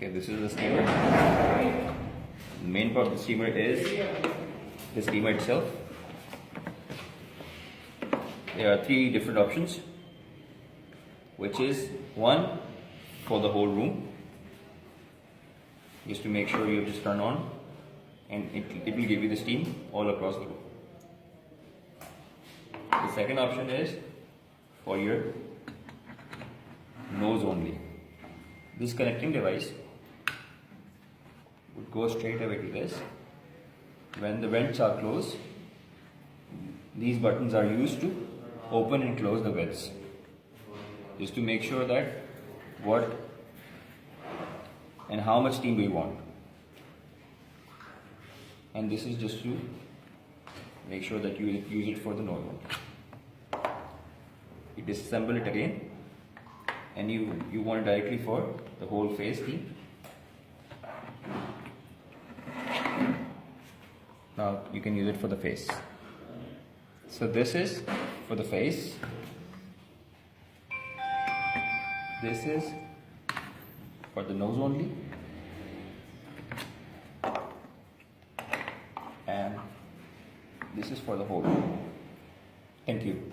Okay, this is the steamer. The main part of the steamer is the steamer itself. There are three different options, which is one for the whole room, just to make sure you just turn on and it will give you the steam all across the room. The second option is for your nose only. This connecting device would go straight away to this. When the vents are closed, these buttons are used to open and close the vents, just to make sure that what and how much steam we want. And this is just to make sure that you use it for the nose only. You disassemble it again, and you want it directly for the whole face steam. Now you can use it for the face. So this is for the face. This is for the nose only. And this is for the whole. Thank you.